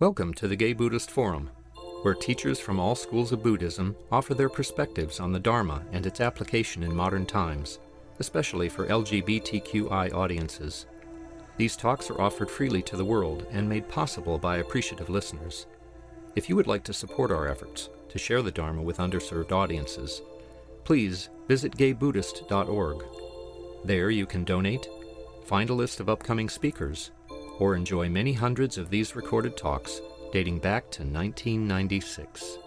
Welcome to the Gay Buddhist Forum, where teachers from all schools of Buddhism offer their perspectives on the Dharma and its application in modern times, especially for LGBTQI audiences. These talks are offered freely to the world and made possible by appreciative listeners. If you would like to support our efforts to share the Dharma with underserved audiences, please visit gaybuddhist.org. There you can donate, find a list of upcoming speakers, or enjoy many hundreds of these recorded talks dating back to 1996.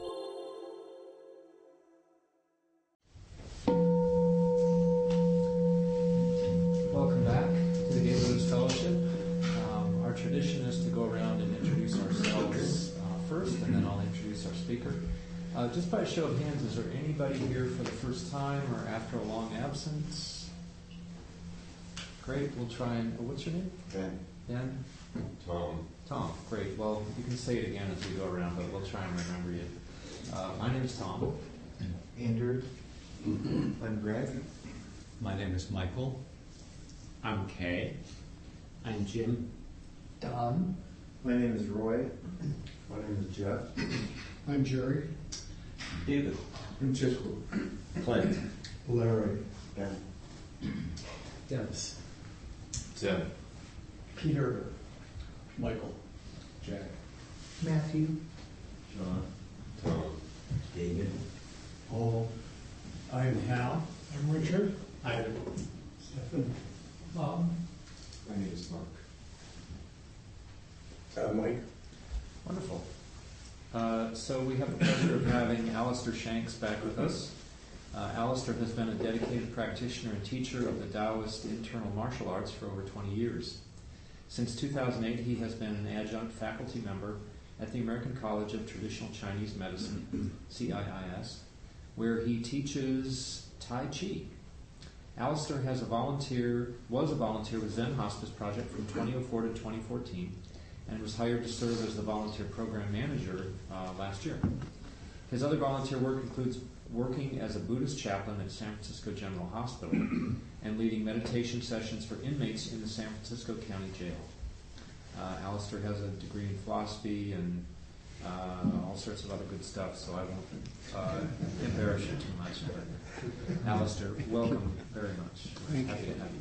Welcome back to the Gay Buddhist Fellowship. Our tradition is to go around and introduce ourselves first, and then I'll introduce our speaker. Just by a show of hands, is there anybody here for the first time or after a long absence? Great, we'll try and... what's your name? Ben. Ben? Tom, great. Well, you can say it again as we go around, but we'll try and remember you. My name is Tom. Andrew. I'm Greg. My name is Michael. I'm Kay. I'm Jim. Don. My name is Roy. My name is Jeff. I'm Jerry. David. I'm Chisco. Clint. Larry. Ben. Dennis. Zen. Peter. Michael. Jack. Matthew. John. Tom. David. Paul. I'm Hal. I'm Richard. I'm Stephen. Bob. My name is Mark. Mike. Wonderful. So we have the pleasure of having Alistair Shanks back with us. Alistair has been a dedicated practitioner and teacher of the Daoist internal martial arts for over 20 years. Since 2008, he has been an adjunct faculty member at the American College of Traditional Chinese Medicine, CIIS, where he teaches Tai Chi. Alistair was a volunteer with Zen Hospice Project from 2004 to 2014, and was hired to serve as the volunteer program manager last year. His other volunteer work includes working as a Buddhist chaplain at San Francisco General Hospital and leading meditation sessions for inmates in the San Francisco County Jail. Alistair has a degree in philosophy and all sorts of other good stuff, so I won't embarrass you too much. But Alistair, welcome very much. Thank Happy you. to have you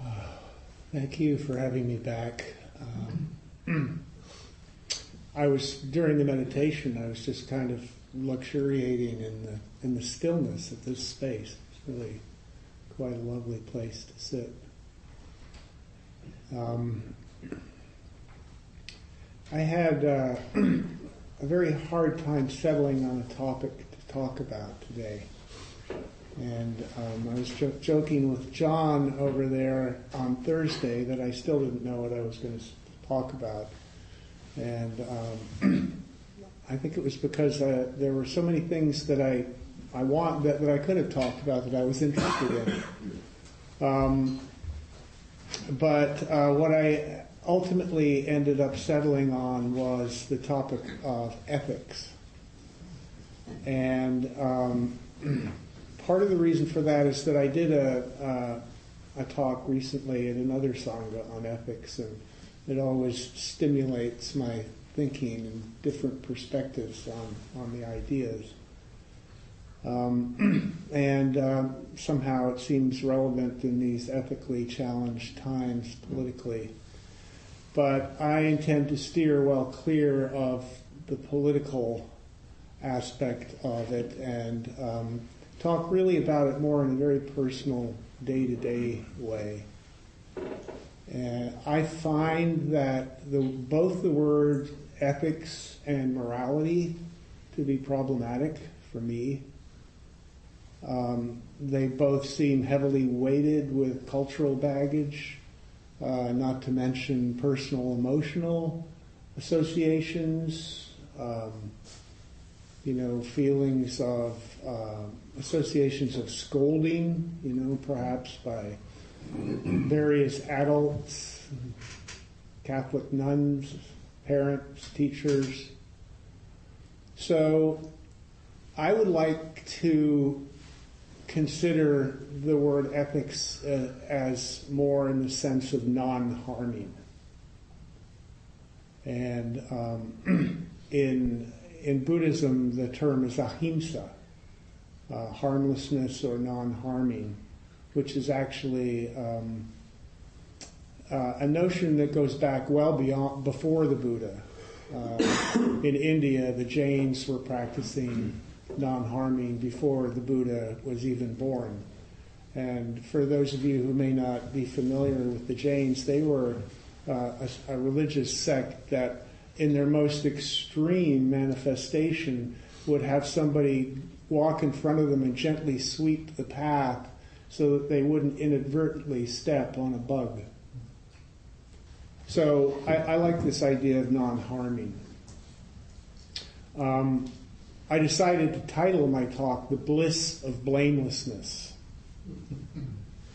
here. Thank you for having me back. During the meditation, I was just kind of luxuriating in the stillness of this space. It's really quite a lovely place to sit. I had a very hard time settling on a topic to talk about today. And I was joking with John over there on Thursday that I still didn't know what I was going to talk about. And I think it was because there were so many things that I could have talked about that I was interested in. But what I ultimately ended up settling on was the topic of ethics. And part of the reason for that is that I did a talk recently at another Sangha on ethics, and it always stimulates my thinking and different perspectives on the ideas. And somehow it seems relevant in these ethically challenged times politically. But I intend to steer well clear of the political aspect of it and talk really about it more in a very personal, day-to-day way. And I find that both the word ethics and morality to be problematic for me. They both seem heavily weighted with cultural baggage, not to mention personal emotional associations, feelings of associations of scolding, perhaps by various adults, Catholic nuns, parents, teachers. So I would like to consider the word ethics as more in the sense of non-harming. And in Buddhism, the term is ahimsa, harmlessness or non-harming, which is actually a notion that goes back well before the Buddha. In India, the Jains were practicing non-harming before the Buddha was even born. And for those of you who may not be familiar with the Jains, they were a religious sect that in their most extreme manifestation would have somebody walk in front of them and gently sweep the path so that they wouldn't inadvertently step on a bug. So I like this idea of non-harming. I decided to title my talk The Bliss of Blamelessness,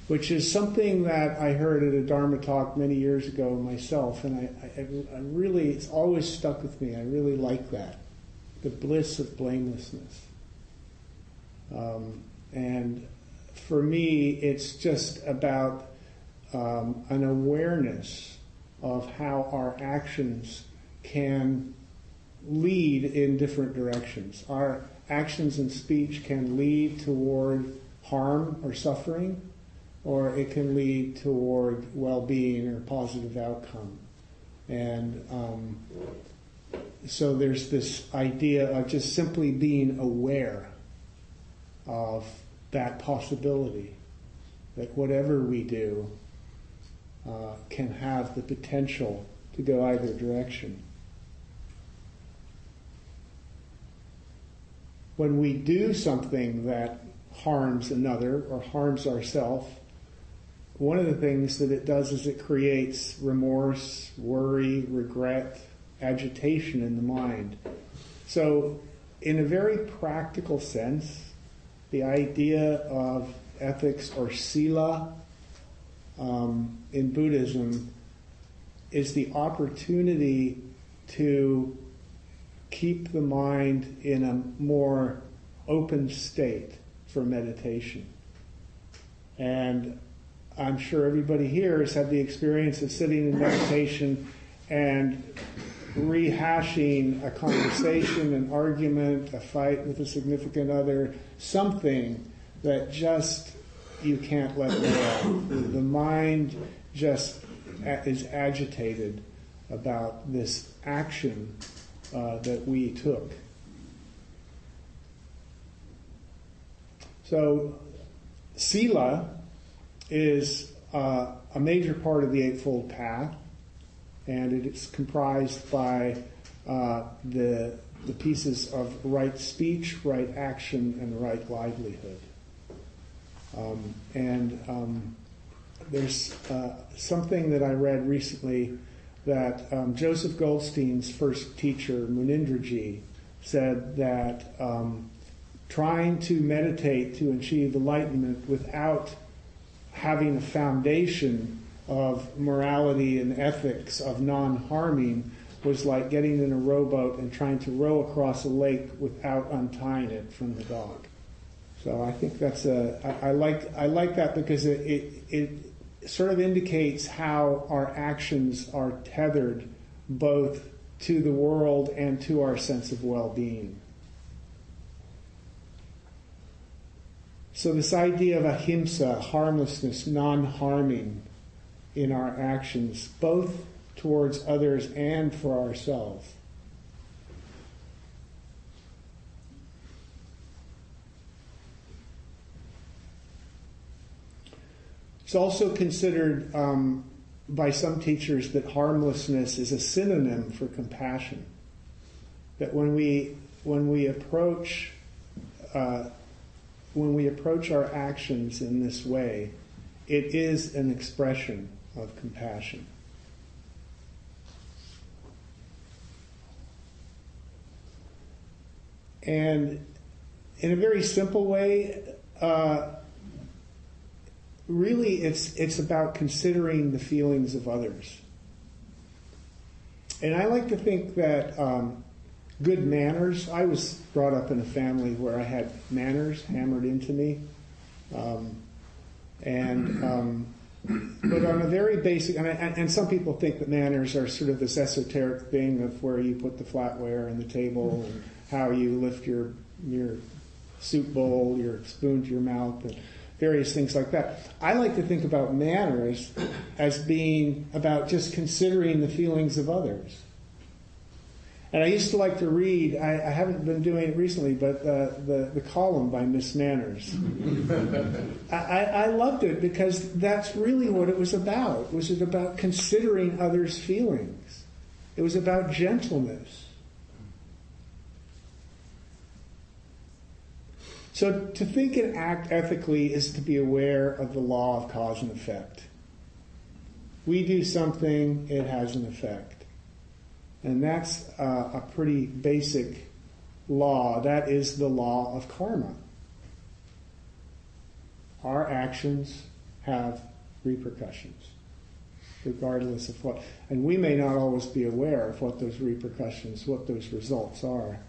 which is something that I heard at a Dharma talk many years ago myself, and I really, it's always stuck with me. I really like that. The bliss of blamelessness. And for me, it's just about an awareness of how our actions can lead in different directions. Our actions and speech can lead toward harm or suffering, or it can lead toward well-being or positive outcome. And so there's this idea of just simply being aware of that possibility, that whatever we do can have the potential to go either direction. When we do something that harms another or harms ourselves, one of the things that it does is it creates remorse, worry, regret, agitation in the mind. So in a very practical sense, the idea of ethics or sila in Buddhism is the opportunity to keep the mind in a more open state for meditation. And I'm sure everybody here has had the experience of sitting in meditation and rehashing a conversation, an argument, a fight with a significant other, something that just you can't let go of. The mind just is agitated about this action that we took. So, sila is a major part of the Eightfold Path, and it is comprised by the pieces of right speech, right action, and right livelihood. There's something that I read recently that Joseph Goldstein's first teacher, Munindraji, said that trying to meditate to achieve enlightenment without having a foundation of morality and ethics, of non-harming, was like getting in a rowboat and trying to row across a lake without untying it from the dock. So I think that's I like that because it sort of indicates how our actions are tethered both to the world and to our sense of well-being. So this idea of ahimsa, harmlessness, non-harming in our actions, both towards others and for ourselves. It's also considered by some teachers that harmlessness is a synonym for compassion. That when we approach our actions in this way, it is an expression of compassion. And in a very simple way, really it's about considering the feelings of others. And I like to think that good manners, I was brought up in a family where I had manners hammered into me, But on a very basic, and some people think that manners are sort of this esoteric thing of where you put the flatware on the table and how you lift your soup bowl, your spoon to your mouth, and various things like that. I like to think about manners as being about just considering the feelings of others. And I used to like to read, I haven't been doing it recently, but the column by Miss Manners. I loved it because that's really what it was about. Was it about considering others' feelings? It was about gentleness. So to think and act ethically is to be aware of the law of cause and effect. We do something, it has an effect. And that's a pretty basic law. That is the law of karma. Our actions have repercussions, regardless of what. And we may not always be aware of what those repercussions, what those results are.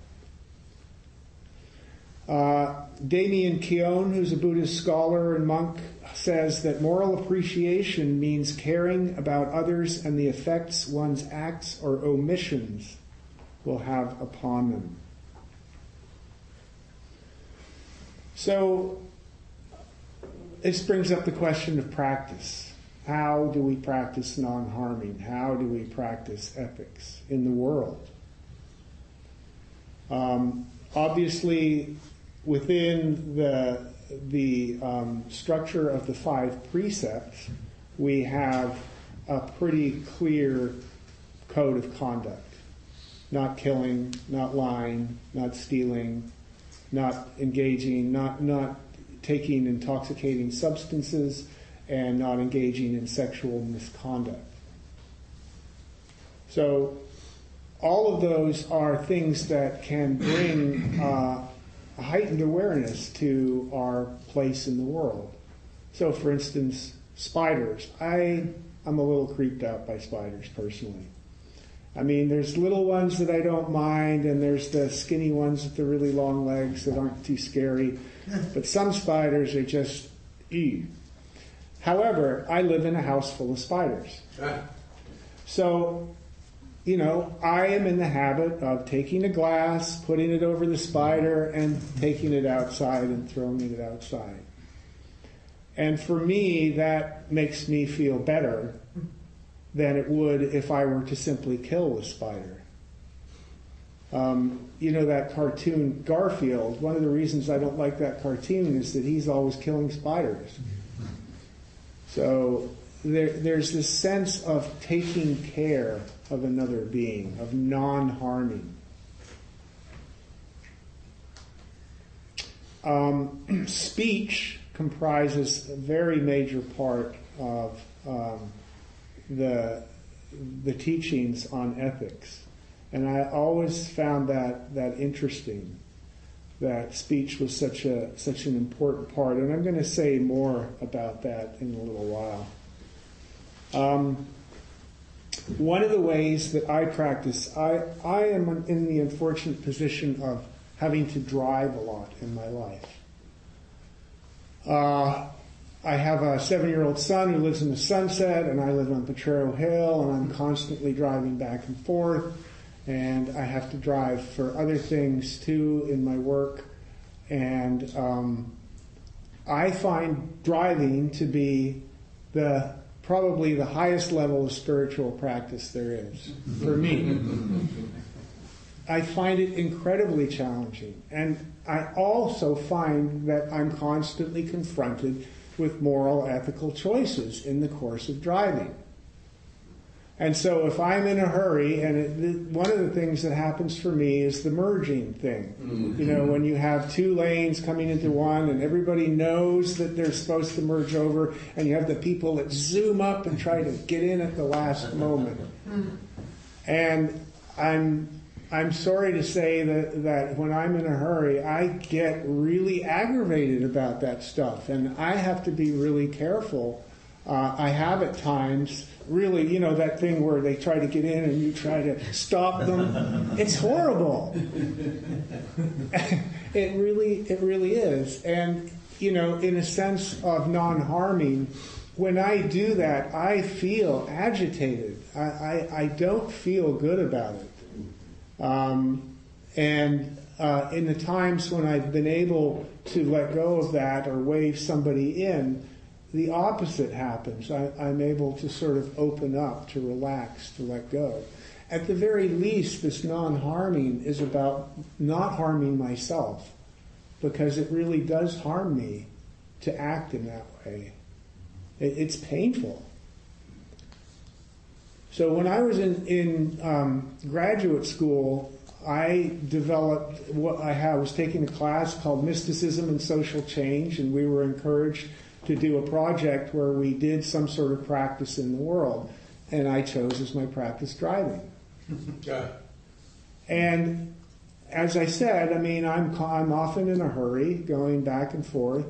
Damien Keown, who's a Buddhist scholar and monk, says that moral appreciation means caring about others and the effects one's acts or omissions will have upon them. So this brings up the question of practice. How do we practice non-harming? How do we practice ethics in the world? Obviously, within the structure of the 5 precepts, we have a pretty clear code of conduct. Not killing, not lying, not stealing, not engaging, not taking intoxicating substances, and not engaging in sexual misconduct. So all of those are things that can bring a heightened awareness to our place in the world. So, for instance, spiders. I'm a little creeped out by spiders, personally. I mean, there's little ones that I don't mind, and there's the skinny ones with the really long legs that aren't too scary. But some spiders are just, ew. However, I live in a house full of spiders. So, I am in the habit of taking a glass, putting it over the spider, and taking it outside and throwing it outside. And for me, that makes me feel better than it would if I were to simply kill the spider. That cartoon Garfield, one of the reasons I don't like that cartoon is that he's always killing spiders. So there's this sense of taking care of another being, of non-harming. Speech comprises a very major part of the teachings on ethics. And I always found that interesting, that speech was such an important part. And I'm going to say more about that in a little while. One of the ways that I practice, I am in the unfortunate position of having to drive a lot in my life. I have a 7-year-old son who lives in the Sunset, and I live on Potrero Hill, and I'm constantly driving back and forth, and I have to drive for other things too in my work, and I find driving to be probably the highest level of spiritual practice there is for me. I find it incredibly challenging. And I also find that I'm constantly confronted with moral, ethical choices in the course of driving. And so if I'm in a hurry, and one of the things that happens for me is the merging thing. When you have 2 lanes coming into one and everybody knows that they're supposed to merge over, and you have the people that zoom up and try to get in at the last moment. And I'm sorry to say that when I'm in a hurry, I get really aggravated about that stuff, and I have to be really careful. I have at times really, that thing where they try to get in and you try to stop them. It's horrible. It really is. And in a sense of non-harming, when I do that, I feel agitated. I don't feel good about it. And in the times when I've been able to let go of that or wave somebody in, the opposite happens. I'm able to sort of open up, to relax, to let go. At the very least, this non-harming is about not harming myself, because it really does harm me to act in that way. It's painful. So when I was in graduate school, I developed I was taking a class called Mysticism and Social Change, and we were encouraged to do a project where we did some sort of practice in the world. And I chose as my practice driving. And as I said, I'm often in a hurry, going back and forth.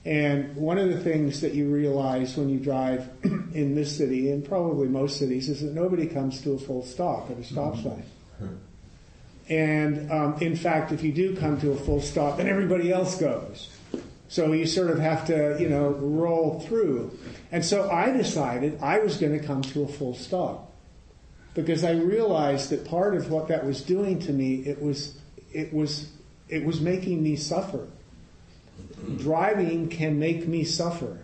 And one of the things that you realize when you drive in this city, and probably most cities, is that nobody comes to a full stop at a stop sign. And in fact, if you do come to a full stop, then everybody else goes. So you sort of have to, roll through. And so I decided I was going to come to a full stop, because I realized that part of what that was doing to me, it was making me suffer. Driving can make me suffer.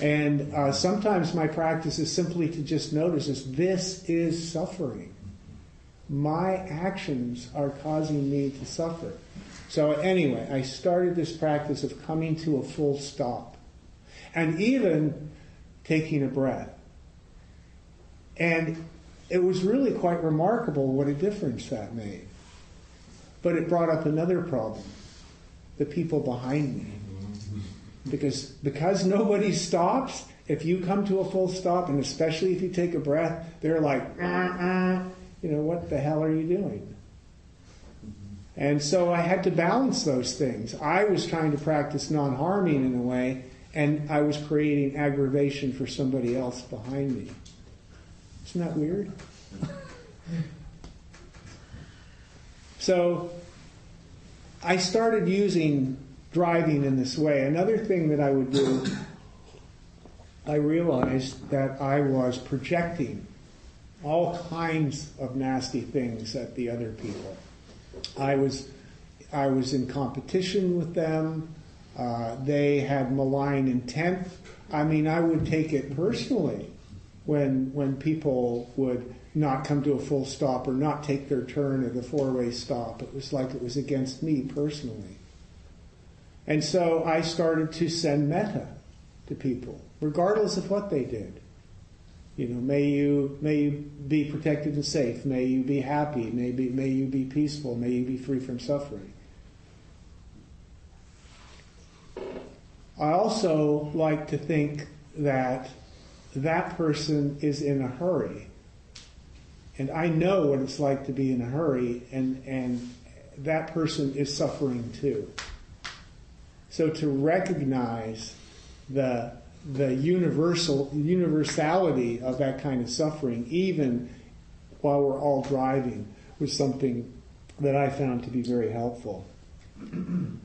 And sometimes my practice is simply to just notice this is suffering. My actions are causing me to suffer. So anyway, I started this practice of coming to a full stop, and even taking a breath. And it was really quite remarkable what a difference that made. But it brought up another problem: the people behind me. Because nobody stops, if you come to a full stop, and especially if you take a breath, they're like, what the hell are you doing? And so I had to balance those things. I was trying to practice non-harming in a way, and I was creating aggravation for somebody else behind me. Isn't that weird? So I started using driving in this way. Another thing that I would do, I realized that I was projecting all kinds of nasty things at the other people. I was in competition with them. They had malign intent. I would take it personally when people would not come to a full stop or not take their turn at a four-way stop. It was like it was against me personally. And so I started to send metta to people, regardless of what they did. May you be protected and safe. May you be happy. May you be peaceful. May you be free from suffering. I also like to think that that person is in a hurry. And I know what it's like to be in a hurry, and that person is suffering too. So to recognize the universality of that kind of suffering, even while we're all driving, was something that I found to be very helpful. And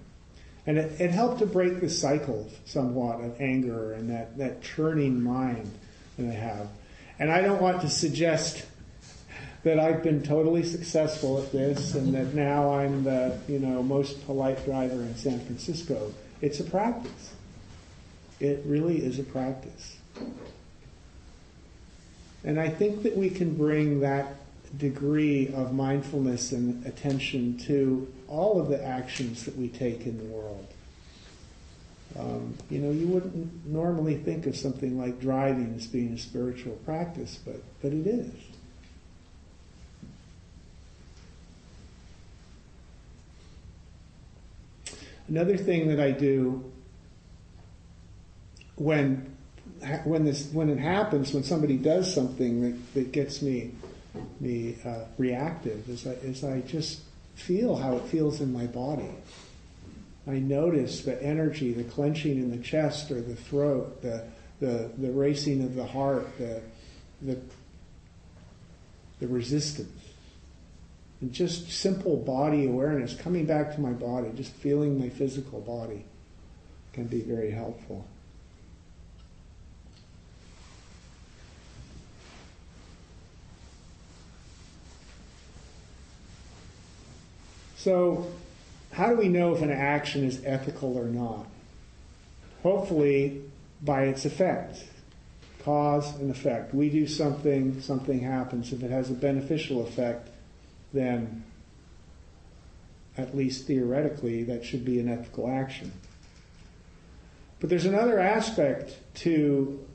it helped to break the cycle somewhat of anger and that churning mind that I have. And I don't want to suggest that I've been totally successful at this and that now I'm the most polite driver in San Francisco. It's a practice. It really is a practice. And I think that we can bring that degree of mindfulness and attention to all of the actions that we take in the world. You wouldn't normally think of something like driving as being a spiritual practice, but it is. Another thing that I do when it happens, when somebody does something that gets me reactive, is I just feel how it feels in my body. I notice the energy, the clenching in the chest or the throat, the racing of the heart, the resistance. And just simple body awareness, coming back to my body, just feeling my physical body can be very helpful. So, how do we know if an action is ethical or not? Hopefully, by its effect. Cause and effect. We do something, something happens. If it has a beneficial effect, then, at least theoretically, that should be an ethical action. But there's another aspect to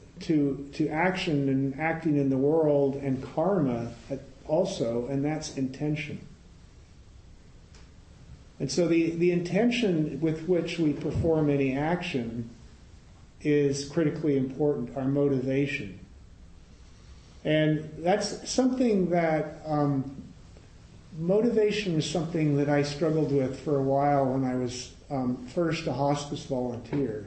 action and acting in the world and karma also, and that's intention. And so the intention with which we perform any action is critically important, our motivation. And that's something that, motivation was something that I struggled with for a while when I was first a hospice volunteer.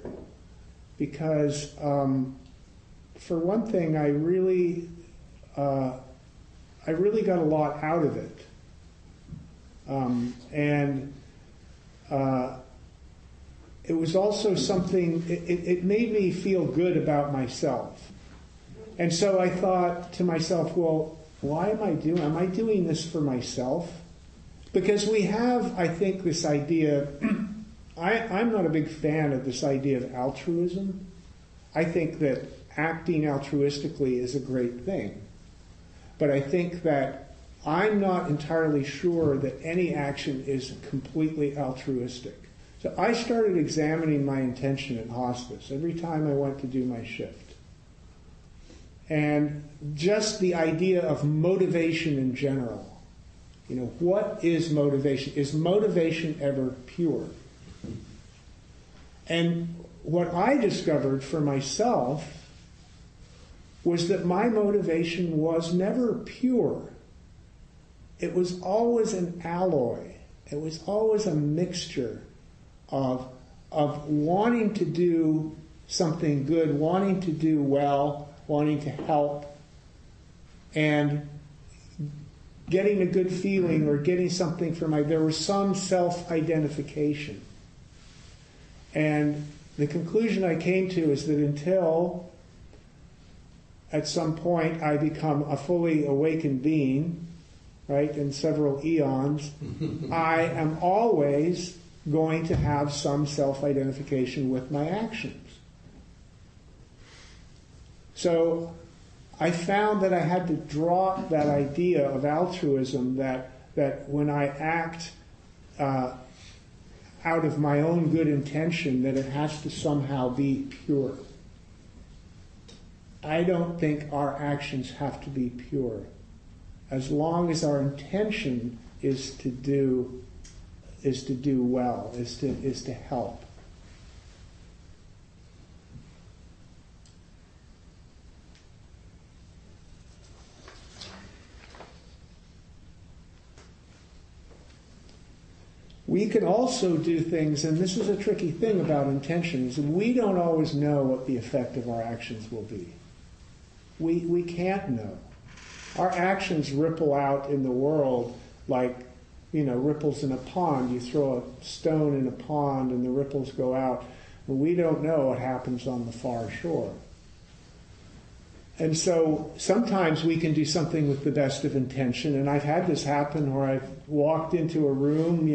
Because, for one thing, I really got a lot out of it. It was also something, it made me feel good about myself. And so I thought to myself, well, why am I doing this for myself? Because we have, I think, this idea, I'm not a big fan of this idea of altruism. I think that acting altruistically is a great thing. But I think that I'm not entirely sure that any action is completely altruistic. So I started examining my intention at hospice every time I went to do my shift. And just the idea of motivation in general. You know, what is motivation? Is motivation ever pure? And what I discovered for myself was that my motivation was never pure. It was always an alloy. It was always a mixture of wanting to do something good, wanting to do well, wanting to help, and getting a good feeling or getting something from there was some self-identification. And the conclusion I came to is that until at some point I become a fully awakened being, right, in several eons, I am always going to have some self-identification with my actions. So I found that I had to drop that idea of altruism that when I act out of my own good intention, that it has to somehow be pure. I don't think our actions have to be pure. As long as our intention is to do well, is to help. We can also do things, and this is a tricky thing about intentions, we don't always know what the effect of our actions will be. We can't know. Our actions ripple out in the world like, ripples in a pond. You throw a stone in a pond and the ripples go out. And we don't know what happens on the far shore. And so sometimes we can do something with the best of intention, and I've had this happen where I've walked into a room,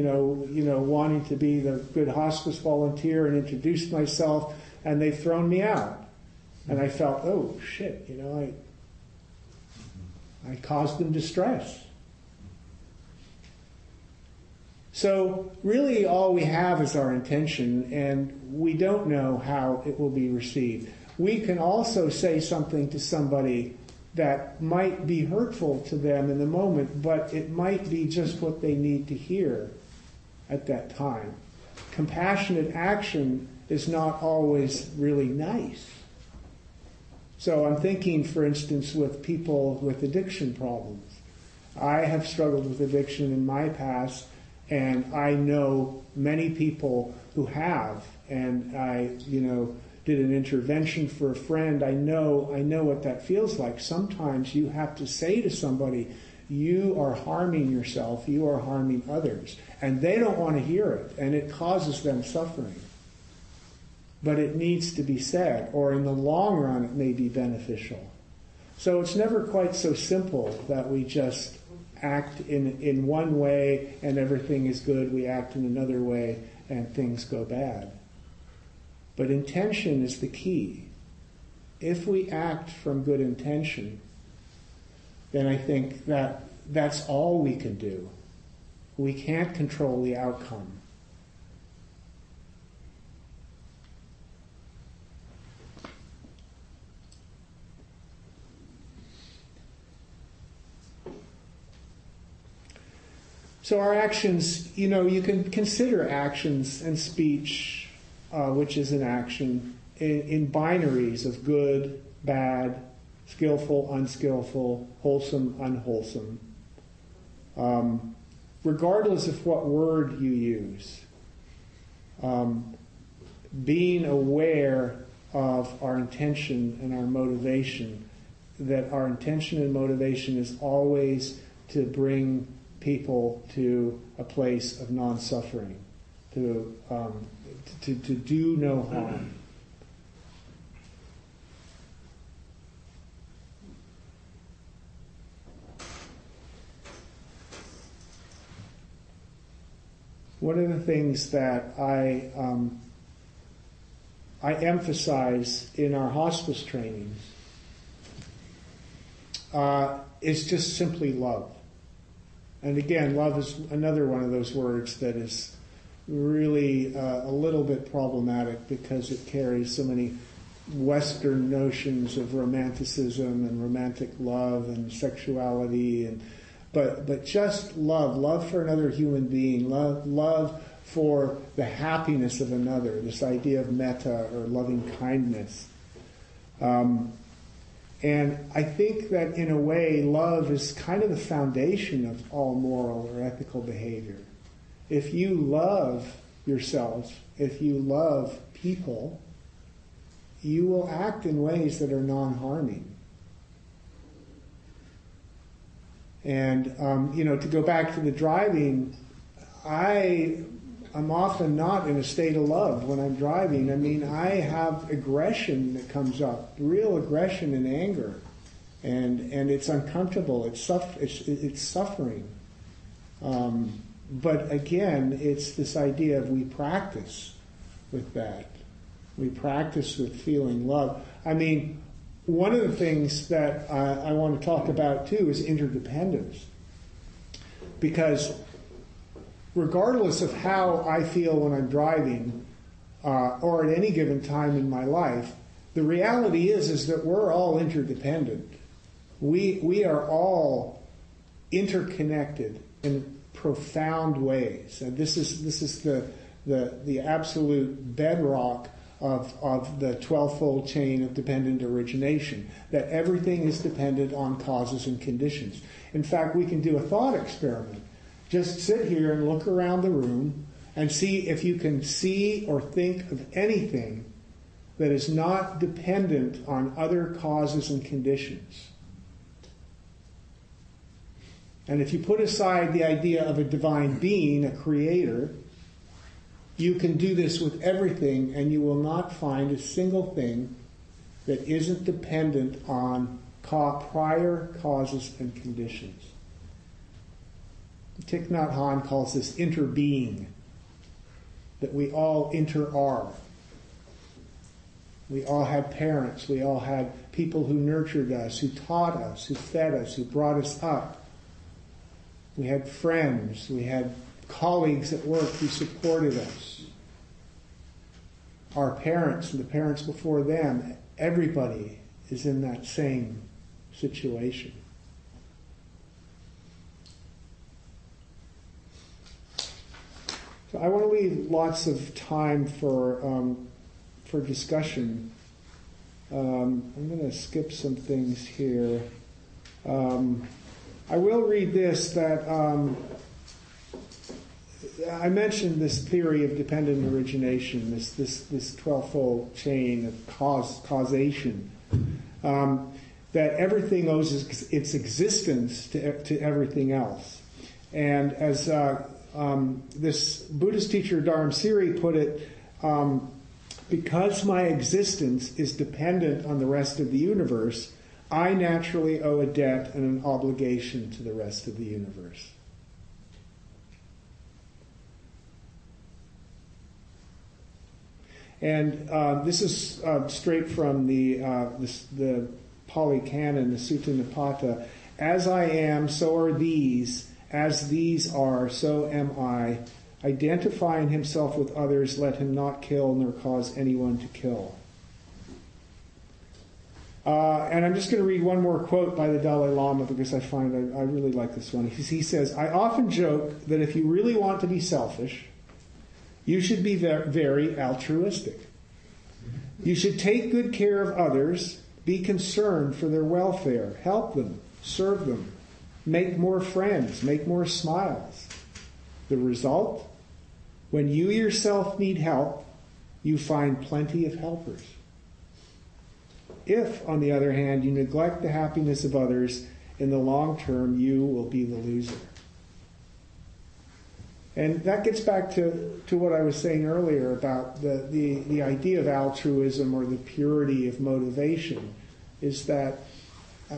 wanting to be the good hospice volunteer and introduced myself, and they've thrown me out. And I felt, oh shit, I caused them distress. So really all we have is our intention, and we don't know how it will be received. We can also say something to somebody that might be hurtful to them in the moment, but it might be just what they need to hear at that time. Compassionate action is not always really nice. So I'm thinking, for instance, with people with addiction problems. I have struggled with addiction in my past, and I know many people who have, and I, did an intervention for a friend. I know what that feels like. Sometimes you have to say to somebody, You are harming yourself, you are harming others. And they don't want to hear it, and it causes them suffering. But it needs to be said, or in the long run it may be beneficial. So it's never quite so simple that we just act in one way and everything is good, we act in another way and things go bad. But intention is the key. If we act from good intention, then I think that that's all we can do. We can't control the outcome. So our actions, you can consider actions and speech, which is an action, in binaries of good, bad, skillful, unskillful, wholesome, unwholesome. Regardless of what word you use, being aware of our intention and our motivation, that our intention and motivation is always to bring people to a place of non-suffering, to do no harm. One of the things that I emphasize in our hospice trainings is just simply love. And again, love is another one of those words that is really a little bit problematic because it carries so many Western notions of romanticism and romantic love and sexuality, but just love for another human being, love for the happiness of another, this idea of metta or loving kindness. And I think that in a way, love is kind of the foundation of all moral or ethical behavior. If you love yourself, if you love people, you will act in ways that are non-harming. And, to go back to the driving, I'm often not in a state of love when I'm driving. I mean, I have aggression that comes up, real aggression and anger, and it's uncomfortable. It's suffering. But again, it's this idea of we practice with that. We practice with feeling love. I mean, one of the things that I want to talk about too is interdependence, because regardless of how I feel when I'm driving, or at any given time in my life, the reality is that we're all interdependent. We are all interconnected in profound ways, and this is the absolute bedrock of the 12-fold chain of dependent origination, that everything is dependent on causes and conditions. In fact, we can do a thought experiment. Just sit here and look around the room and see if you can see or think of anything that is not dependent on other causes and conditions. And if you put aside the idea of a divine being, a creator, you can do this with everything, and you will not find a single thing that isn't dependent on prior causes and conditions. Thich Nhat Hanh calls this interbeing, that we all inter-are. We all had parents, we all had people who nurtured us, who taught us, who fed us, who brought us up. We had friends, we had colleagues at work who supported us. Our parents and the parents before them, everybody is in that same situation. So I want to leave lots of time for discussion. I'm going to skip some things here. I will read this, that I mentioned this theory of dependent origination, this 12-fold chain of causation. that everything owes its existence to everything else. And as this Buddhist teacher Dharamsiri put it, because my existence is dependent on the rest of the universe, I naturally owe a debt and an obligation to the rest of the universe. And this is straight from the Pali Canon, the Sutta Nipata. As I am, so are these. As these are, so am I. Identifying himself with others, let him not kill nor cause anyone to kill. And I'm just going to read one more quote by the Dalai Lama because I find I really like this one. He says, I often joke that if you really want to be selfish, you should be very altruistic. You should take good care of others, be concerned for their welfare, help them, serve them, make more friends, make more smiles. The result? When you yourself need help, you find plenty of helpers. If, on the other hand, you neglect the happiness of others, in the long term, you will be the loser. And that gets back to what I was saying earlier about the idea of altruism or the purity of motivation, is that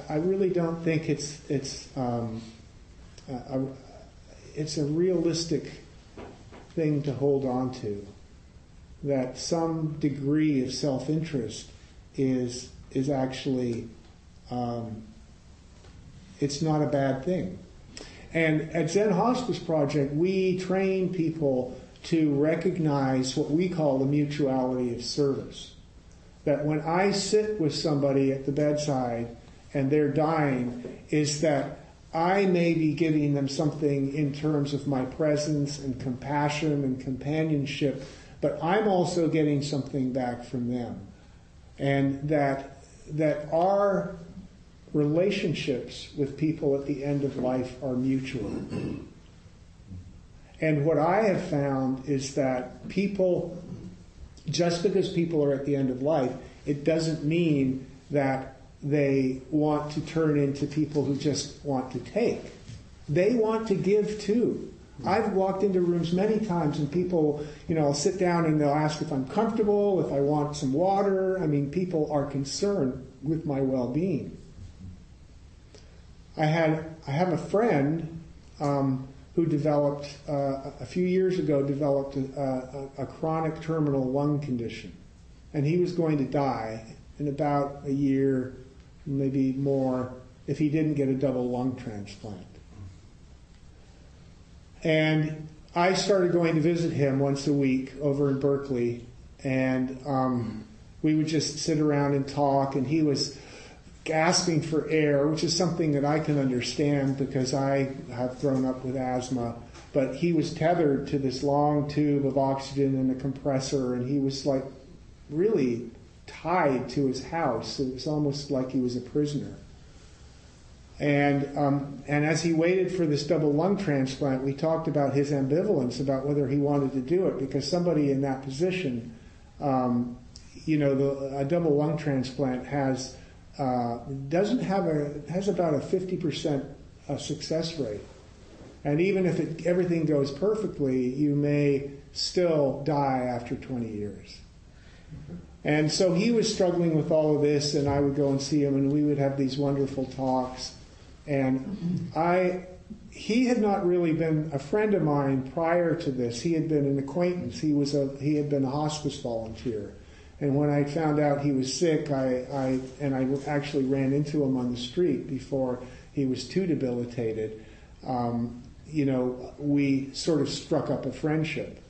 I really don't think it's a realistic thing to hold on to, that some degree of self-interest is actually it's not a bad thing. And at Zen Hospice Project, we train people to recognize what we call the mutuality of service. That when I sit with somebody at the bedside and they're dying, is that I may be giving them something in terms of my presence and compassion and companionship, but I'm also getting something back from them. And that our relationships with people at the end of life are mutual. And what I have found is that people, just because people are at the end of life, it doesn't mean that they want to turn into people who just want to take. They want to give too. I've walked into rooms many times and people, I'll sit down and they'll ask if I'm comfortable, if I want some water. I mean, people are concerned with my well-being. I have a friend who developed, a few years ago, developed a chronic terminal lung condition. And he was going to die in about a year, maybe more, if he didn't get a double lung transplant. And I started going to visit him once a week over in Berkeley, and we would just sit around and talk, and he was gasping for air, which is something that I can understand because I have grown up with asthma. But he was tethered to this long tube of oxygen and a compressor, and he was like really tied to his house. It was almost like he was a prisoner. And as he waited for this double lung transplant, we talked about his ambivalence about whether he wanted to do it, because somebody in that position, a double lung transplant has about a 50% success rate. And even if everything goes perfectly, you may still die after 20 years. And so he was struggling with all of this, and I would go and see him, and we would have these wonderful talks. And he had not really been a friend of mine prior to this. He had been an acquaintance. He had been a hospice volunteer. And when I found out he was sick, I actually ran into him on the street before he was too debilitated. We sort of struck up a friendship.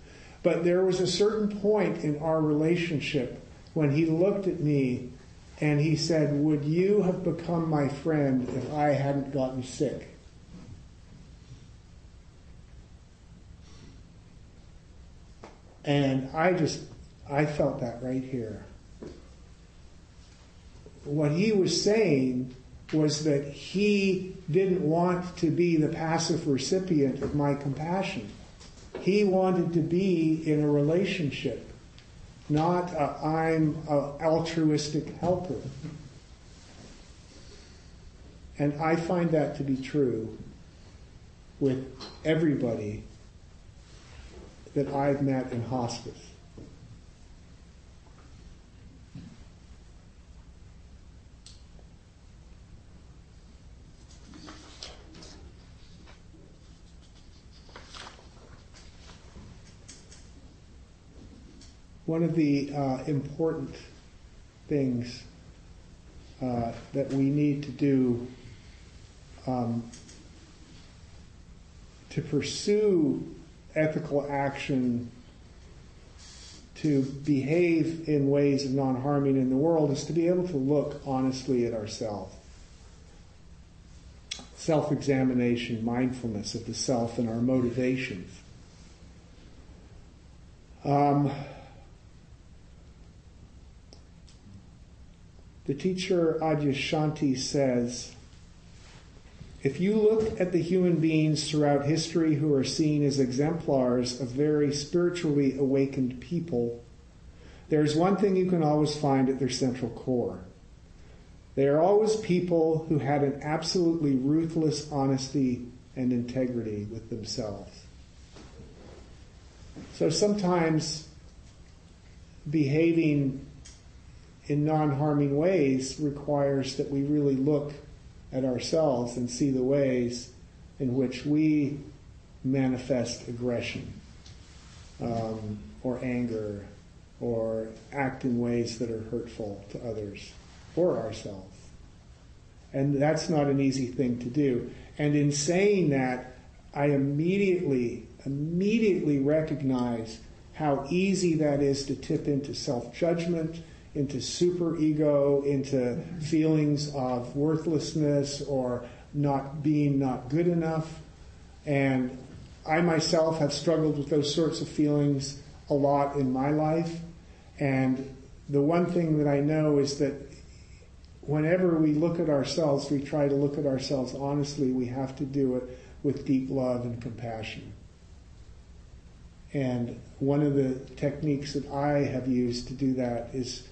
But there was a certain point in our relationship when he looked at me and he said, "Would you have become my friend if I hadn't gotten sick?" And I felt that right here. What he was saying was that he didn't want to be the passive recipient of my compassion. He wanted to be in a relationship, not I'm an altruistic helper. And I find that to be true with everybody that I've met in hospice. One of the important things that we need to do to pursue ethical action, to behave in ways of non-harming in the world, is to be able to look honestly at ourselves. Self-examination, mindfulness of the self and our motivations. The teacher Adyashanti says, if you look at the human beings throughout history who are seen as exemplars of very spiritually awakened people, there's one thing you can always find at their central core. They are always people who had an absolutely ruthless honesty and integrity with themselves. So sometimes behaving in non-harming ways requires that we really look at ourselves and see the ways in which we manifest aggression or anger or act in ways that are hurtful to others or ourselves. And that's not an easy thing to do. And in saying that, I immediately recognize how easy that is to tip into self-judgment, into superego, into feelings of worthlessness or not good enough. And I myself have struggled with those sorts of feelings a lot in my life. And the one thing that I know is that whenever we look at ourselves, we try to look at ourselves honestly, we have to do it with deep love and compassion. And one of the techniques that I have used to do that is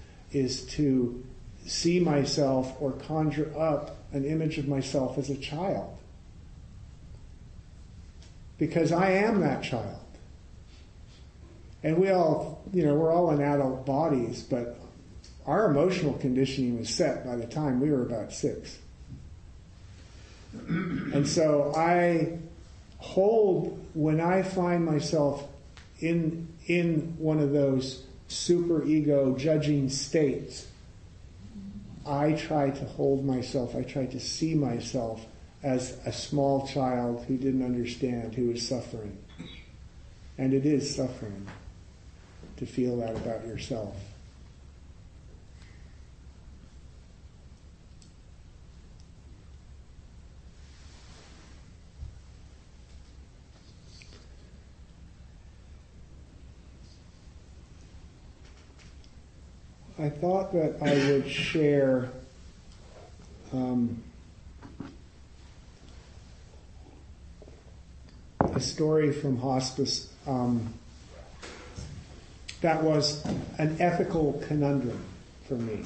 to see myself or conjure up an image of myself as a child. Because I am that child. And we all, we're all in adult bodies, but our emotional conditioning was set by the time we were about 6. And so I hold, when I find myself in one of those super ego judging states, I try to hold myself, I try to see myself as a small child who didn't understand, who was suffering. And it is suffering to feel that about yourself. I thought that I would share a story from hospice that was an ethical conundrum for me.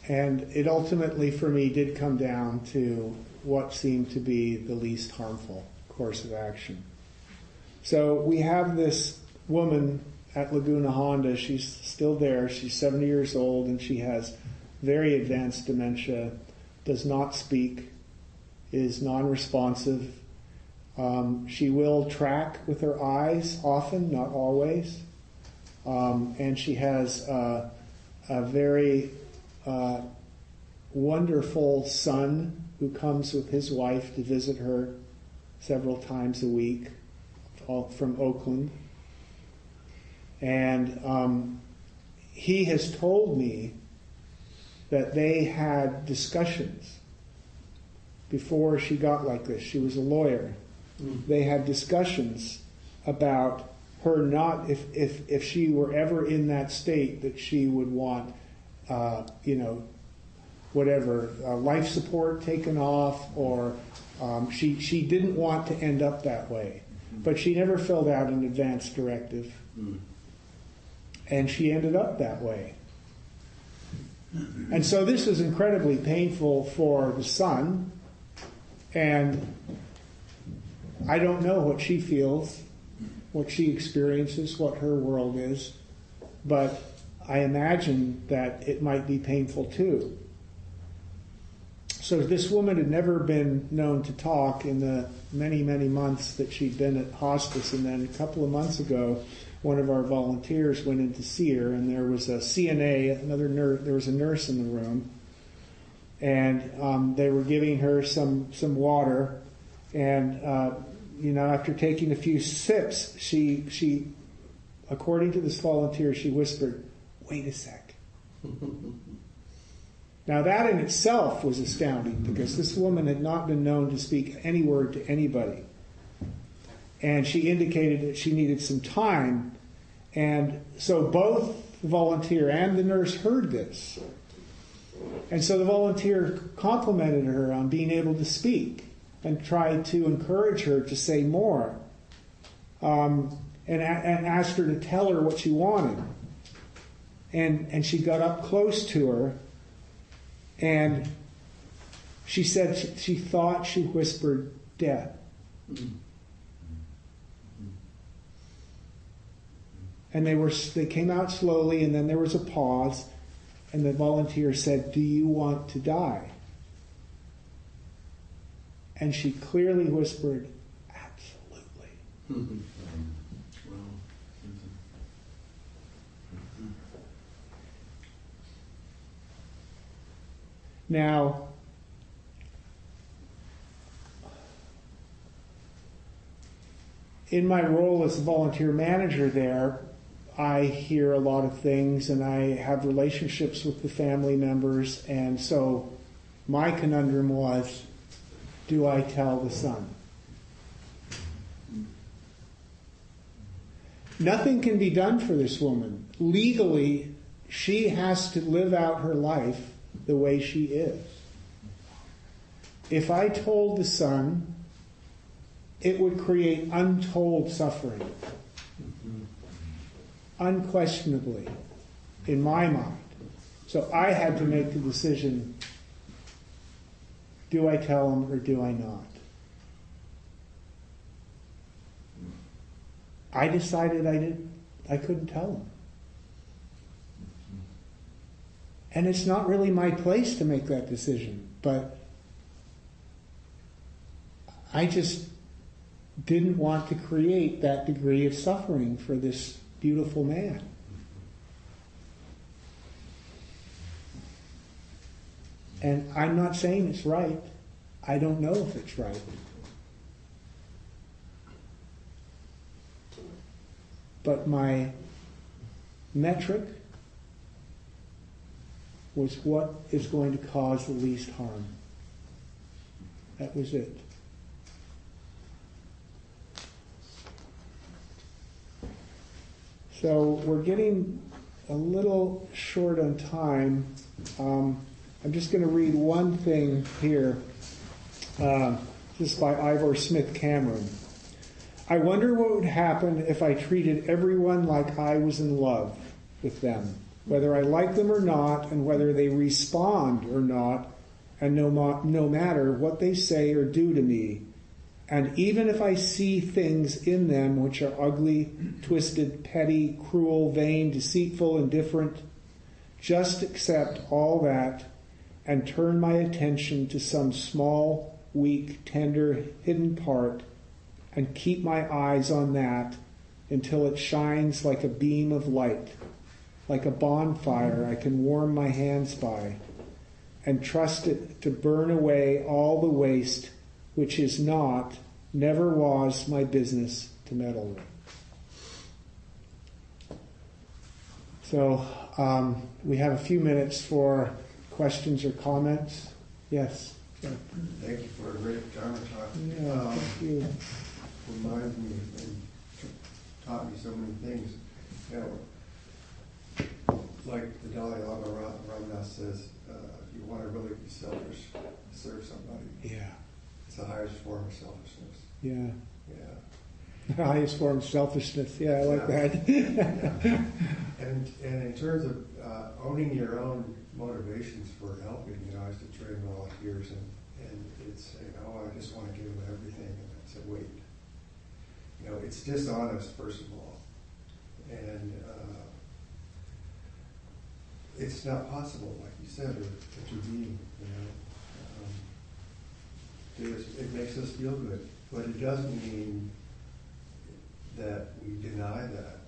And it ultimately, for me, did come down to what seemed to be the least harmful course of action. So we have this woman at Laguna Honda. She's still there. She's 70 years old, and she has very advanced dementia, does not speak, is non-responsive. She will track with her eyes often, not always. And she has a very wonderful son who comes with his wife to visit her several times a week, all from Oakland. And he has told me that they had discussions before she got like this. She was a lawyer. They had discussions about her not, if she were ever in that state, that she would want, life support taken off, or she didn't want to end up that way. But she never filled out an advance directive. And she ended up that way. And so this was incredibly painful for the son, and I don't know what she feels, what she experiences, what her world is, but I imagine that it might be painful too. So this woman had never been known to talk in the many, many months that she'd been at hospice, and then a couple of months ago, one of our volunteers went in to see her, and there was a CNA, another nurse, there was a nurse in the room, and they were giving her some water, and after taking a few sips, she, according to this volunteer, she whispered, "Wait a sec." Now that in itself was astounding, because this woman had not been known to speak any word to anybody. And she indicated that she needed some time. And so both the volunteer and the nurse heard this. And so the volunteer complimented her on being able to speak and tried to encourage her to say more, and asked her to tell her what she wanted. And she got up close to her, and she said she thought she whispered death. And they came out slowly, and then there was a pause, and the volunteer said, "Do you want to die?" And she clearly whispered, "Absolutely." Now, in my role as a volunteer manager there, I hear a lot of things, and I have relationships with the family members, and so my conundrum was, do I tell the son? Nothing can be done for this woman. Legally, she has to live out her life the way she is. If I told the son, it would create untold suffering. Unquestionably, in my mind. So I had to make the decision, do I tell him or do I not? I decided I couldn't tell him. And it's not really my place to make that decision, but I just didn't want to create that degree of suffering for this beautiful man. And I'm not saying it's right. I don't know if it's right. But my metric was what is going to cause the least harm. That was it. So we're getting a little short on time. I'm just going to read one thing here, just by Ivor Smith Cameron. I wonder what would happen if I treated everyone like I was in love with them, whether I like them or not, and whether they respond or not, and no matter what they say or do to me. And even if I see things in them which are ugly, twisted, petty, cruel, vain, deceitful, indifferent, just accept all that and turn my attention to some small, weak, tender, hidden part and keep my eyes on that until it shines like a beam of light, like a bonfire I can warm my hands by, and trust it to burn away all the waste which is not, never was my business to meddle with. So we have a few minutes for questions or comments. Yes? Thank you for a great Dharma talk. Yeah, thank you. Reminds me and taught me so many things. You know, like the Dalai Lama Ramdas says, if you want to really be selfish, serve somebody. Yeah. It's the highest form of selfishness. Yeah. Yeah. The highest form of selfishness. Yeah, I like that. And in terms of owning your own motivations for helping. I used to train volunteers, and it's saying, oh, I just want to give them everything. And I said, wait. It's dishonest, first of all. And it's not possible, like you said, to intervene, it makes us feel good, but it doesn't mean that we deny that,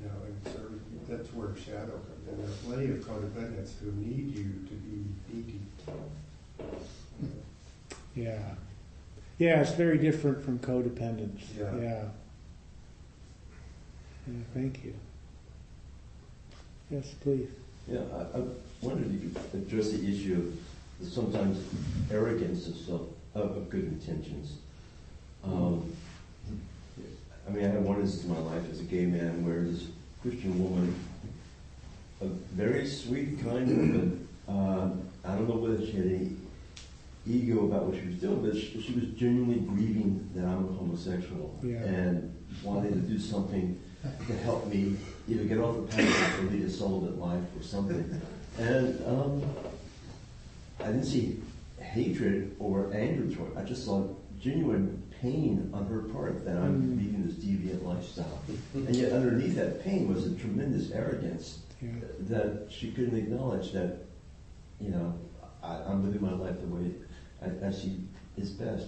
and so that's where shadow comes in. There are plenty of codependents who need you to be needy. Yeah. Yeah, it's very different from codependence. Yeah. Thank you. Yes, please. Yeah, I wondered if you could address the issue of sometimes arrogance of good intentions. I had one instance in my life as a gay man where this Christian woman, a very sweet, kind woman, I don't know whether she had any ego about what she was doing, but she was genuinely grieving that I'm a homosexual and wanted to do something to help me either get off the path or lead a celibate life or something. And I didn't see hatred or anger toward it. I just saw genuine pain on her part that I'm leading this deviant lifestyle. And yet underneath that pain was a tremendous arrogance that she couldn't acknowledge that, I'm living my life the way I see is best.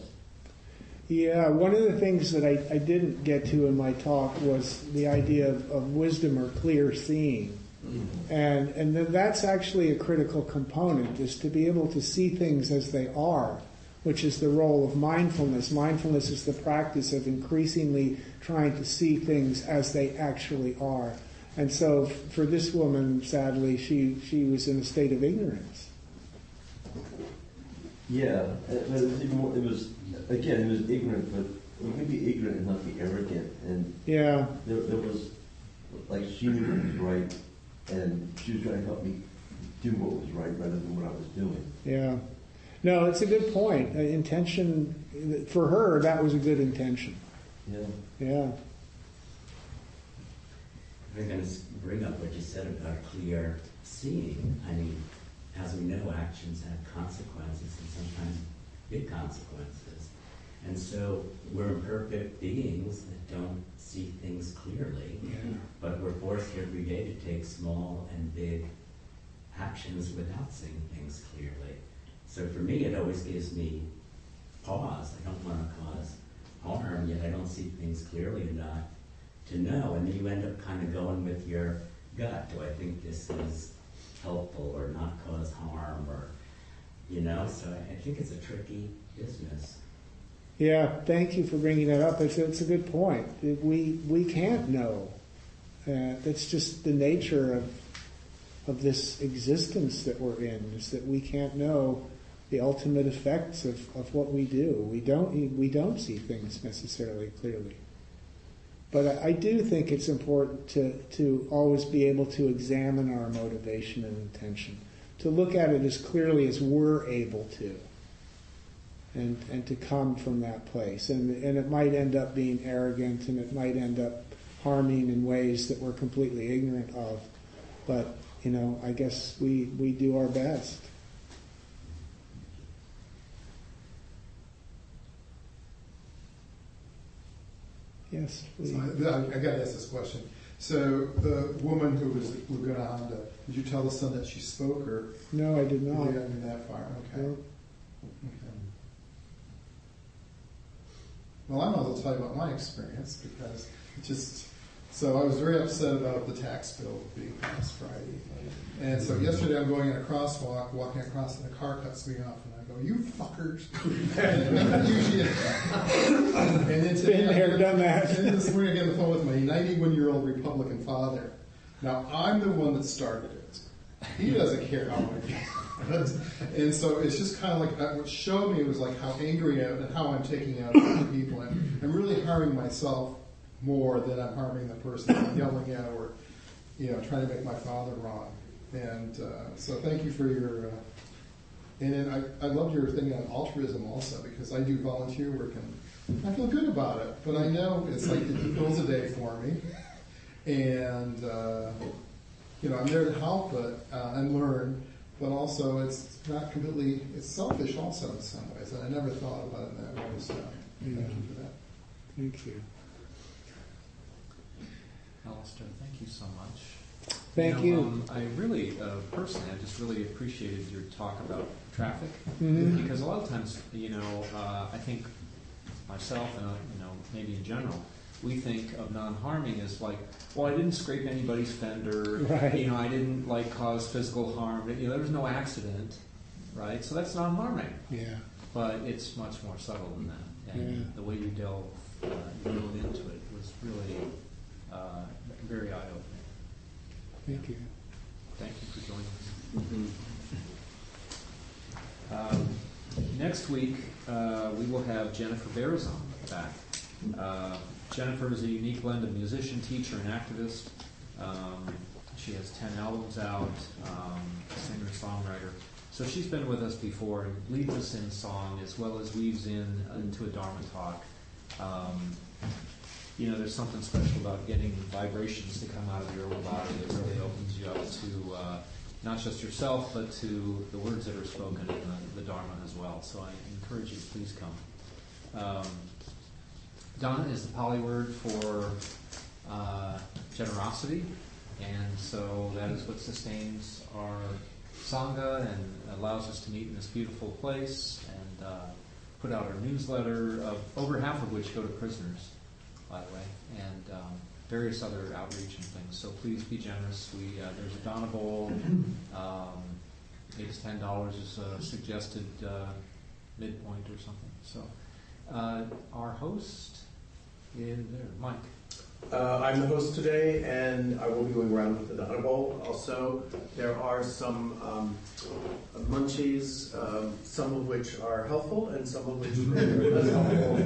Yeah, one of the things that I didn't get to in my talk was the idea of wisdom or clear seeing. And that's actually a critical component, is to be able to see things as they are, which is the role of mindfulness. Mindfulness is the practice of increasingly trying to see things as they actually are. And so for this woman, sadly, she was in a state of ignorance. Yeah, but it was even more, it was ignorant, but you can be ignorant and not be arrogant. And there was, like, she knew what was right, and she was trying to help me do what was right rather than what I was doing. Yeah. No, it's a good point. Intention, for her, that was a good intention. Yeah. I'm going to bring up what you said about clear seeing. As we know, actions have consequences, and sometimes big consequences. And so we're imperfect beings that don't see things clearly, but we're forced every day to take small and big actions without seeing things clearly. So for me, it always gives me pause. I don't want to cause harm, yet I don't see things clearly enough to know. And then you end up kind of going with your gut. Do I think this is helpful or not cause harm, or, so I think it's a tricky business. Yeah, thank you for bringing that up. It's a good point. We can't know. That's just the nature of this existence that we're in, is that we can't know the ultimate effects of what we do. We don't see things necessarily clearly. But I do think it's important to always be able to examine our motivation and intention, to look at it as clearly as we're able to, and to come from that place. And it might end up being arrogant, and it might end up harming in ways that we're completely ignorant of. But, I guess we do our best. Yes, please. So I got to ask this question. So the woman who was Laguna Honda, did you tell the son that she spoke, or? No, I did not. We haven't that far. Okay. No. Okay. Well, I might as well tell you about my experience, because so I was very upset about the tax bill being passed Friday. And so yesterday I'm going in a crosswalk, walking across, and a car cuts me off, and I go, "You fuckers!" And usually, and then today, been there, done that. And then this morning I get on the phone with my 91-year-old Republican father. Now I'm the one that started it. He doesn't care how I do. And so it's just kind of like what showed me was like how angry I am and how I'm taking out other people. And I'm really harming myself more than I'm harming the person I'm yelling at, or trying to make my father wrong. And so thank you for your. And then I loved your thing on altruism also, because I do volunteer work and I feel good about it. But I know it's like it fills a day for me, and I'm there to help and learn, but also it's not completely, it's selfish also in some ways, and I never thought about it in that way, so thank you for that. Thank you. Alistair, thank you so much. Thank you. I really, personally, I just really appreciated your talk about traffic, Mhm. because a lot of times, I think myself and maybe in general, we think of non-harming as like, well, I didn't scrape anybody's fender, Right. I didn't cause physical harm, there was no accident, right? So that's non-harming, Yeah. but it's much more subtle than that. And Yeah. the way you dove into it was really very eye-opening. Thank you. Thank you for joining us. Next week, we will have Jennifer Barazon back. Jennifer is a unique blend of musician, teacher, and activist. She has 10 albums out, singer-songwriter. So she's been with us before and leads us in song as well as weaves into a Dharma talk. There's something special about getting vibrations to come out of your own body that really opens you up to not just yourself, but to the words that are spoken in the Dharma as well. So I encourage you to please come. Dana is the Pali word for generosity, and so that is what sustains our Sangha and allows us to meet in this beautiful place and put out our newsletter, over half of which go to prisoners, by the way, and various other outreach and things. So please be generous. There's a Dana Bowl. Maybe $10 is a suggested midpoint or something. So our host is there, Mike. I'm the host today, and I will be going around with the Dana Bowl. Also, there are some munchies, some of which are helpful and some of which are less helpful.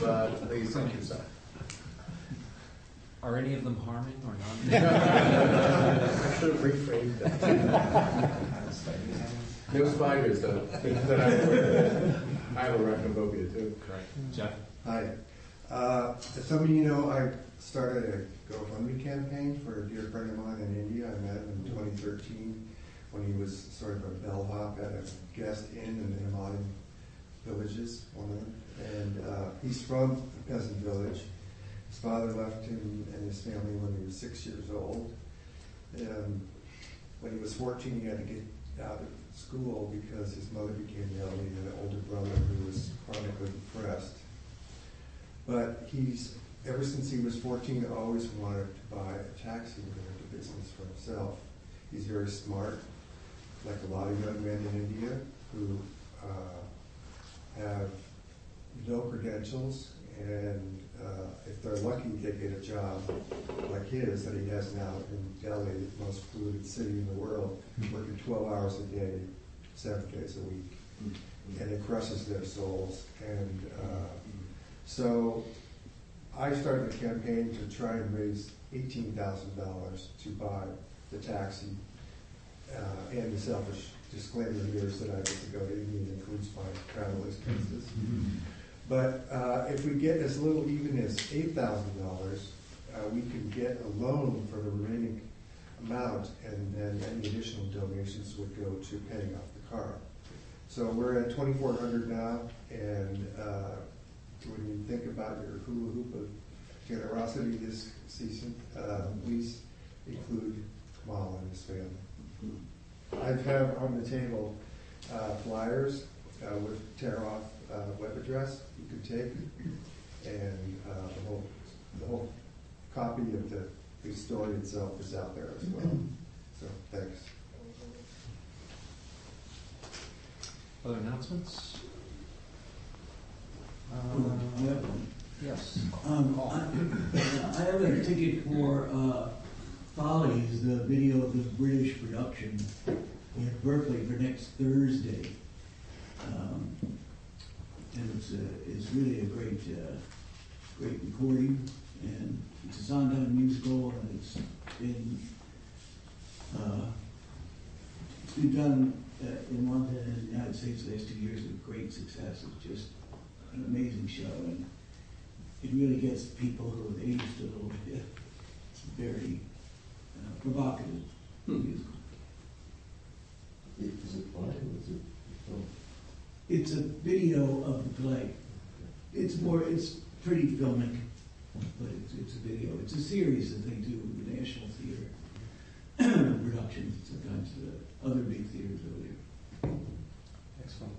But please help yourself. Are any of them harming or not? I should have rephrased that. No spiders, though. I have arachnophobia, too. Great. Jeff? Hi. As some of you know, I started a GoFundMe campaign for a dear friend of mine in India. I met him in 2013 when he was sort of a bellhop at a guest inn in the Himalayan villages, one of them. And he's from a peasant village. His father left him and his family when he was 6 years old. When he was 14, he had to get out of school because his mother became ill. He had an older brother who was chronically depressed. But ever since he was 14, always wanted to buy a taxi and go into business for himself. He's very smart, like a lot of young men in India who have no credentials, and if they're lucky, they get a job like his that he has now in Delhi, the most polluted city in the world, working 12 hours a day, 7 days a week. And it crushes their souls. And so I started a campaign to try and raise $18,000 to buy the taxi. And the selfish disclaimer here is that I get to go to India, and includes my travel expenses. But if we get as little even as $8,000, we can get a loan for the remaining amount, and then any additional donations would go to paying off the car. So we're at $2,400 now, and when you think about your hula hoop of generosity this season, please include Kamal and his family. I have on the table flyers with tear-off web address you can take, and the whole copy of the story itself is out there as well. So thanks. Other announcements? Yes. I have a ticket for Follies, the video of the British production in Berkeley for next Thursday. And it's really a great recording, and it's a Sondheim musical, and it's been done in London and the United States the last 2 years with great success. It's just an amazing show, and it really gets people who have aged a little bit. It's very provocative. Is it live or is it film? It's a video of the play. It's pretty filmic, but it's a video. It's a series that they do with the National Theater productions, sometimes the other big theaters over there. Excellent.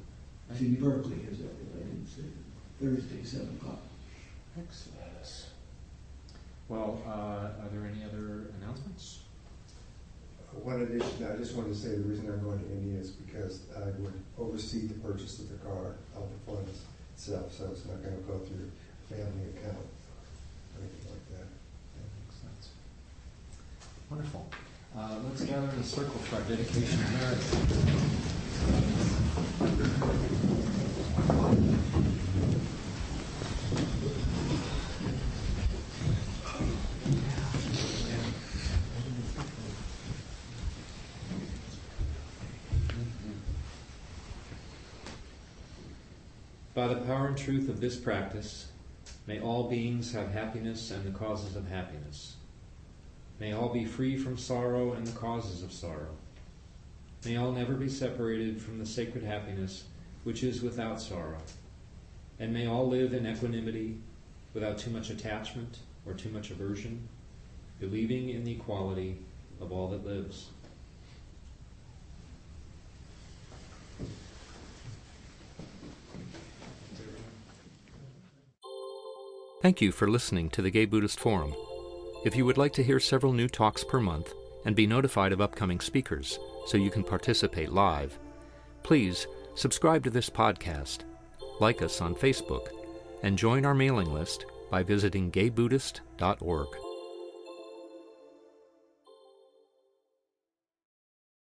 It's in Berkeley, as I didn't say. Thursday, 7 o'clock. Excellent. Well, are there any other announcements? One addition, I just wanted to say the reason I'm going to India is because I would oversee the purchase of the car out of the funds itself, so it's not going to go through family account or anything like that. That makes sense. Wonderful. Let's gather in a circle for our dedication of merit. By the power and truth of this practice, may all beings have happiness and the causes of happiness. May all be free from sorrow and the causes of sorrow. May all never be separated from the sacred happiness which is without sorrow. And may all live in equanimity, without too much attachment or too much aversion, believing in the equality of all that lives. Thank you for listening to the Gay Buddhist Forum. If you would like to hear several new talks per month and be notified of upcoming speakers so you can participate live, please subscribe to this podcast, like us on Facebook, and join our mailing list by visiting gaybuddhist.org.